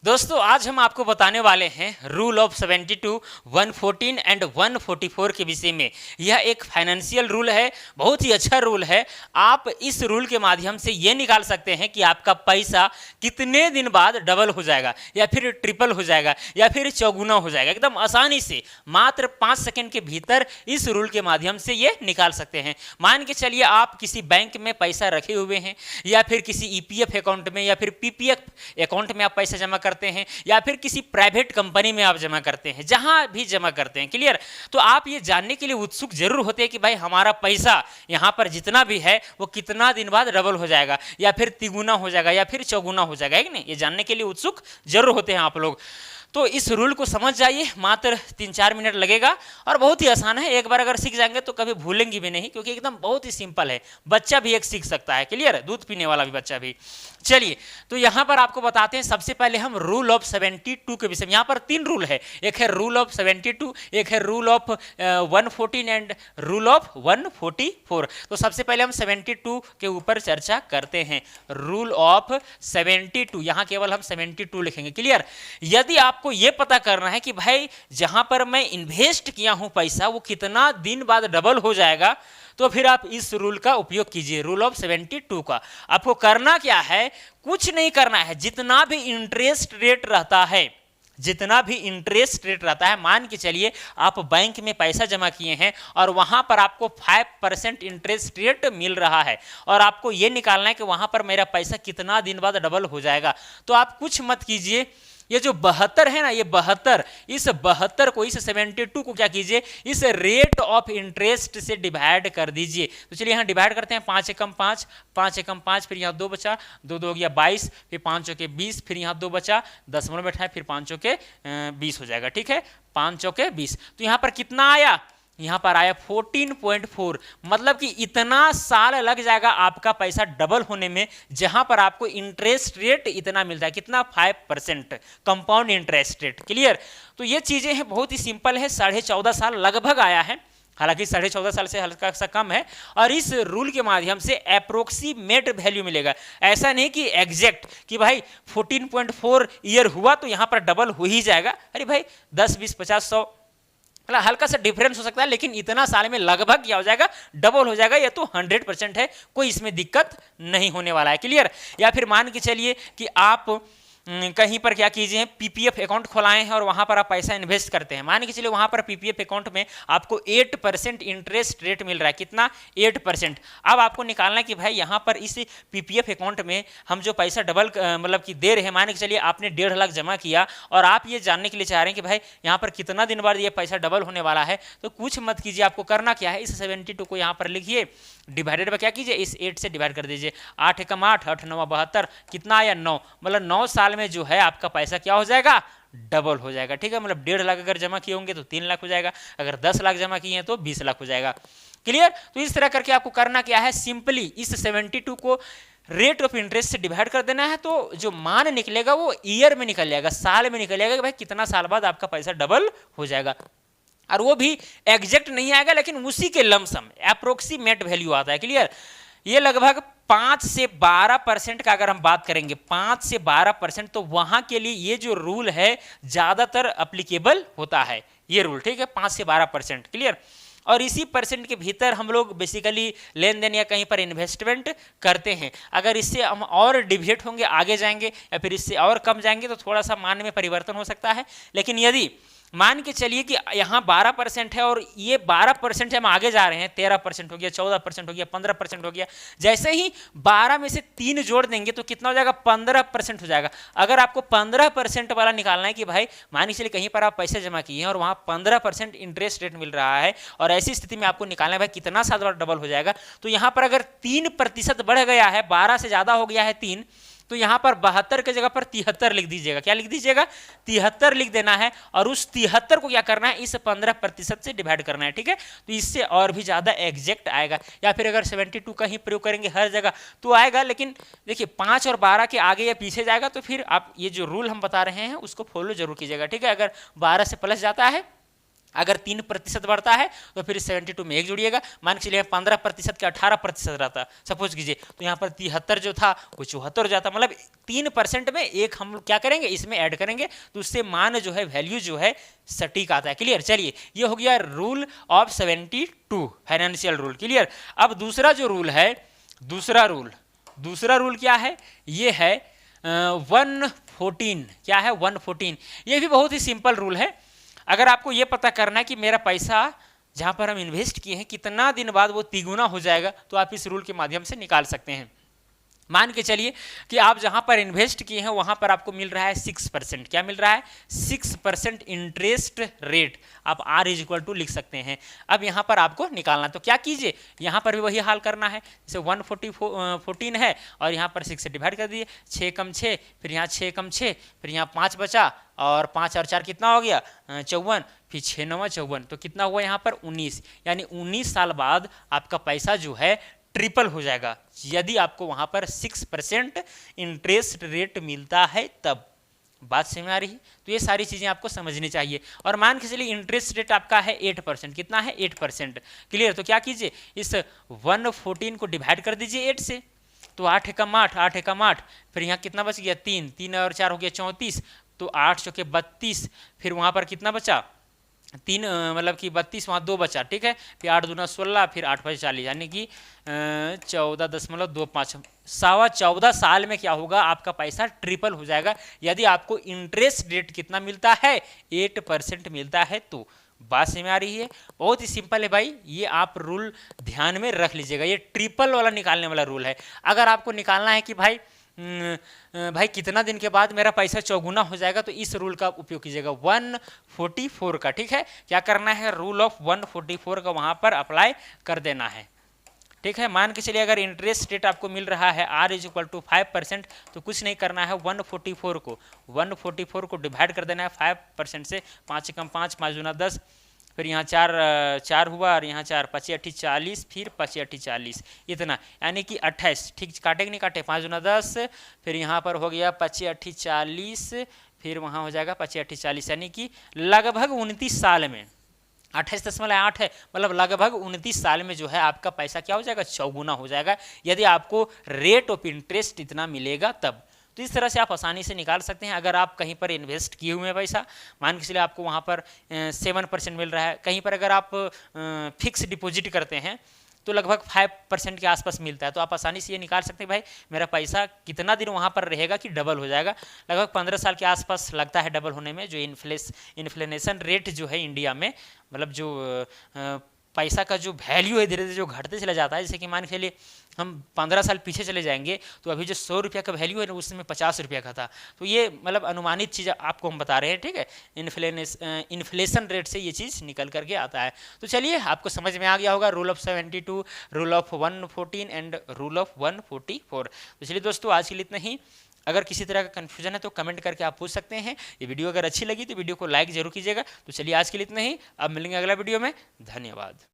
दोस्तों आज हम आपको बताने वाले हैं रूल ऑफ 72, 114 एंड 144 के विषय में। यह एक फाइनेंशियल रूल है, बहुत ही अच्छा रूल है। आप इस रूल के माध्यम से ये निकाल सकते हैं कि आपका पैसा कितने दिन बाद डबल हो जाएगा या फिर ट्रिपल हो जाएगा या फिर चौगुना हो जाएगा। एकदम आसानी से मात्र 5 सेकंड के भीतर इस रूल के माध्यम से ये निकाल सकते हैं। मान के चलिए आप किसी बैंक में पैसा रखे हुए हैं या फिर किसी ईपीएफ अकाउंट में या फिर पीपीएफ अकाउंट में आप पैसा जमा करते हैं या फिर किसी प्राइवेट कंपनी में आप जमा करते हैं, जहां भी जमा करते हैं। क्लियर? तो आप ये जानने के लिए उत्सुक जरूर होते हैं कि भाई हमारा पैसा यहां पर जितना भी है वो कितना दिन बाद डबल हो जाएगा या फिर तिगुना हो जाएगा या फिर चौगुना हो जाएगा, है कि नहीं? ये जानने के लिए उत्सुक जरूर होते हैं आप लोग। तो इस रूल को समझ जाइए, मात्र 3-4 मिनट लगेगा और बहुत ही आसान है। एक बार अगर सीख जाएंगे तो कभी भूलेंगे भी नहीं, क्योंकि एकदम बहुत ही सिंपल है। बच्चा भी एक सीख सकता है। क्लियर? दूध पीने वाला भी बच्चा भी। चलिए, तो यहाँ पर आपको बताते हैं। सबसे पहले हम रूल ऑफ 72 के विषय में। यहाँ पर 3 रूल है, एक है रूल ऑफ 72, एक है rule of 114 and rule of 144। तो सबसे पहले हम 72 के ऊपर चर्चा करते हैं। रूल ऑफ 72, यहाँ केवल हम 72 लिखेंगे। क्लियर? यदि आपको ये पता करना है कि भाई जहां पर मैं इन्वेस्ट किया हूं पैसा वो कितना दिन बाद डबल हो जाएगा, तो फिर आप इस रूल का उपयोग कीजिए, रूल ऑफ 72 का। आपको करना क्या है? कुछ नहीं करना है। जितना भी इंटरेस्ट रेट रहता है, जितना भी इंटरेस्ट रेट रहता है, मान के चलिए आप बैंक में पैसा जमा किए हैं और वहां पर आपको 5% इंटरेस्ट रेट मिल रहा है और आपको यह निकालना है कि वहां पर मेरा पैसा कितना दिन बाद डबल हो जाएगा। तो आप कुछ मत कीजिए, ये जो 72 है ना, ये 72, इस 72 को, इस 72 को क्या कीजिए, इस रेट ऑफ इंटरेस्ट से डिवाइड कर दीजिए। तो चलिए यहाँ डिवाइड करते हैं। 5 एकम 5, 5 एकम 5, फिर यहाँ 2 बचा, 2 2 गया 22, फिर 5 चौके 20, फिर यहाँ 2 बचा, दशमलव बैठा, फिर 5 चौके 20 हो जाएगा। ठीक है, 5 चौके 20। तो यहाँ पर कितना आया? यहाँ पर आया 14.4। मतलब कि इतना साल लग जाएगा आपका पैसा डबल होने में, जहां पर आपको इंटरेस्ट रेट इतना मिलता है। कितना? 5% कंपाउंड इंटरेस्ट रेट। क्लियर? तो ये चीजें हैं, बहुत ही सिंपल है। 14.5 साल लगभग आया है, हालांकि 14.5 साल से हल्का सा कम है। और इस रूल के माध्यम से अप्रोक्सीमेट वैल्यू मिलेगा। ऐसा नहीं कि एग्जैक्ट कि भाई 14.4 ईयर हुआ तो यहां पर डबल हो ही जाएगा। अरे भाई 10, 20, 50, 100 हल्का सा डिफरेंस हो सकता है, लेकिन इतना साल में लगभग क्या हो जाएगा? डबल हो जाएगा। ये तो 100% है, कोई इसमें दिक्कत नहीं होने वाला है। क्लियर? या फिर मान के चलिए कि आप कहीं पर क्या कीजिए, पीपीएफ अकाउंट खोलाए हैं और वहां पर आप पैसा इन्वेस्ट करते हैं। मान के चलिए वहां पर पीपीएफ अकाउंट में आपको 8% इंटरेस्ट रेट मिल रहा है। कितना? 8%। अब आपको निकालना है कि भाई यहां पर इस पीपीएफ अकाउंट में हम जो पैसा डबल मतलब कि दे रहे हैं, मान के चलिए आपने 1.5 लाख जमा किया और आप ये जानने के लिए चाह रहे हैं कि भाई यहाँ पर कितना दिन बाद ये पैसा डबल होने वाला है। तो कुछ मत कीजिए, आपको करना क्या है, इस 72 को यहाँ पर लिखिए, डिवाइडेड बाय क्या कीजिए, इस 8 से डिवाइड कर दीजिए। 8 एकम 8, 8 9 72, कितना आया? 9। मतलब 9 साल में जो है आपका पैसा क्या हो जाएगा? डबल हो जाएगा। ठीक है, मतलब 1.5 लाख अगर जमा किए होंगे तो 3 लाख हो जाएगा, अगर 10 लाख जमा किए हैं तो 20 लाख हो जाएगा। क्लियर? तो इस तरह करके आपको करना क्या है, सिंपली इस 72 को रेट ऑफ इंटरेस्ट से डिवाइड कर देना है। तो जो मान निकलेगा वो ईयर में निकल जाएगा, साल में निकल जाएगा कि भाई कितना साल बाद आपका पैसा डबल हो जाएगा। और वो भी एग्जैक्ट नहीं आएगा, लेकिन उसी के लमसम अप्रोक्सीमेट वैल्यू आता है। क्लियर? ये लगभग 5 से 12% का अगर हम बात करेंगे, 5 से 12%, तो वहां के लिए ये जो रूल है ज्यादातर अप्लीकेबल होता है ये रूल। ठीक है, 5 से 12%। क्लियर? और इसी परसेंट के भीतर हम लोग बेसिकली लेन देन या कहीं पर इन्वेस्टमेंट करते हैं। अगर इससे हम और डिविएट होंगे, आगे जाएंगे या फिर इससे और कम जाएंगे, तो थोड़ा सा मान में परिवर्तन हो सकता है। लेकिन यदि मान के चलिए कि यहाँ 12% है और ये 12% हम आगे जा रहे हैं, 13% हो गया, 14% हो गया, 15% हो गया, जैसे ही 12 में से 3 जोड़ देंगे तो कितना हो जाएगा? 15% हो जाएगा। अगर आपको 15% वाला निकालना है कि भाई मान के चलिए कहीं पर आप पैसे जमा किए हैं और वहाँ 15% इंटरेस्ट रेट मिल रहा है और ऐसी स्थिति में आपको निकालना है भाई कितना साल बाद डबल हो जाएगा, तो यहाँ पर अगर 3% बढ़ गया है, 12 से ज़्यादा हो गया है 3, तो यहाँ पर 72 की जगह पर 73 लिख दीजिएगा। क्या लिख दीजिएगा? 73 लिख देना है और उस 73 को क्या करना है, इस 15% से डिवाइड करना है। ठीक है, तो इससे और भी ज़्यादा एग्जैक्ट आएगा। या फिर अगर 72 का ही प्रयोग करेंगे हर जगह तो आएगा, लेकिन देखिए 5 और 12 के आगे या पीछे जाएगा तो फिर आप ये जो रूल हम बता रहे हैं उसको फॉलो जरूर कीजिएगा। ठीक है, अगर 12 से प्लस जाता है अगर 3% बढ़ता है तो फिर 72 में 1 जोड़िएगा। मान के चलिए 15% का 18% रहता, सपोज कीजिए, तो यहाँ पर 73 जो था वो 74 हो जाता, मतलब 3% में एक हम लोग क्या करेंगे, इसमें ऐड करेंगे, तो उससे मान जो है, वैल्यू जो है सटीक आता है। क्लियर? चलिए, ये हो गया rule of 72, financial rule. Clear? अब दूसरा जो रूल है, दूसरा रूल क्या है, ये है 114। क्या है? 114। ये भी बहुत ही सिंपल रूल है। अगर आपको ये पता करना है कि मेरा पैसा जहाँ पर हम इन्वेस्ट किए हैं कितना दिन बाद वो तिगुना हो जाएगा, तो आप इस रूल के माध्यम से निकाल सकते हैं। मान के चलिए कि आप जहाँ पर इन्वेस्ट किए हैं वहाँ पर आपको मिल रहा है 6%। क्या मिल रहा है? 6% इंटरेस्ट रेट। आप R = लिख सकते हैं। अब यहाँ पर आपको निकालना, तो क्या कीजिए, यहाँ पर भी वही हाल करना है। जैसे 114 है और यहाँ पर 6 से डिवाइड कर दिए, 6 कम 6, फिर यहाँ 6 कम 6, फिर यहाँ 5 बचा, और 5 और 4 कितना हो गया? 54, फिर 6 9 54, तो कितना हुआ यहाँ पर? 19। यानी 19 साल बाद आपका पैसा जो है ट्रिपल हो जाएगा, यदि आपको वहां पर 6% इंटरेस्ट रेट मिलता है तब। बात समझ में आ रही है? तो ये सारी चीजें आपको समझनी चाहिए। और मान के चलिए इंटरेस्ट रेट आपका है 8%। कितना है? 8%। क्लियर? तो क्या कीजिए, इस 114 को डिवाइड कर दीजिए 8 से, तो 8 एकम 8, 8 एकम 8, फिर यहाँ कितना बच गया? 3, 3 और 4 हो गया 34, तो 8 चौके 32, फिर वहां पर कितना बचा? 3, मतलब कि 32, वहाँ 2 बचा। ठीक है? फिर 8 दूना 16, फिर 8 5 40, यानी कि 14.25। 14.25 साल में क्या होगा, आपका पैसा ट्रिपल हो जाएगा, यदि आपको इंटरेस्ट रेट कितना मिलता है? 8% मिलता है। तो बात समझ में आ रही है? बहुत ही सिंपल है भाई, ये आप रूल ध्यान में रख लीजिएगा। ये ट्रिपल वाला निकालने वाला रूल है। अगर आपको निकालना है कि भाई कितना दिन के बाद मेरा पैसा चौगुना हो जाएगा, तो इस रूल का उपयोग कीजिएगा, 144 का। ठीक है? क्या करना है? रूल ऑफ 144 का वहां पर अप्लाई कर देना है। ठीक है? मान के चलिए अगर इंटरेस्ट रेट आपको मिल रहा है R = 5%, तो कुछ नहीं करना है, 144 को डिवाइड कर देना है 5% से। 5 एकम 5, 5 दूना 10, फिर यहाँ 4 हुआ, और यहाँ 4, 5 8 40, फिर 5 8 40, इतना, यानी कि 28। ठीक? काटे कि नहीं काटे? 5 दूना 10, फिर यहाँ पर हो गया 5 8 40, फिर वहाँ हो जाएगा 5 8 40, यानी कि लगभग 29 साल में 28.8 है, मतलब लगभग 29 साल में जो है आपका पैसा क्या हो जाएगा? चौगुना हो जाएगा, यदि आपको रेट ऑफ इंटरेस्ट इतना मिलेगा तब। तो इस तरह से आप आसानी से निकाल सकते हैं। अगर आप कहीं पर इन्वेस्ट किए हुए हैं पैसा, मान के चलिए आपको वहाँ पर 7% मिल रहा है, कहीं पर अगर आप फिक्स डिपॉजिट करते हैं तो लगभग 5% के आसपास मिलता है, तो आप आसानी से ये निकाल सकते हैं भाई मेरा पैसा कितना दिन वहाँ पर रहेगा कि डबल हो जाएगा। लगभग 15 साल के आसपास लगता है डबल होने में। जो इन्फ्लेशन रेट जो है इंडिया में, मतलब जो पैसा का जो वैल्यू है धीरे धीरे जो घटते चला जाता है। जैसे कि मान के चलिए हम 15 साल पीछे चले जाएंगे, तो अभी जो 100 रुपया का वैल्यू है ना, उसमें 50 रुपया का था। तो ये मतलब अनुमानित चीज़ आपको हम बता रहे हैं। ठीक है? इन्फ्लेशन रेट से ये चीज़ निकल करके आता है। तो चलिए, आपको समझ में आ गया होगा rule of 72, rule of 114 and rule of 144। तो चलिए दोस्तों, आज के लिए इतना ही। अगर किसी तरह का कन्फ्यूजन है तो कमेंट करके आप पूछ सकते हैं। ये वीडियो अगर अच्छी लगी तो वीडियो को लाइक जरूर कीजिएगा। तो चलिए, आज के लिए इतना ही। अब मिलेंगे अगला वीडियो में। धन्यवाद।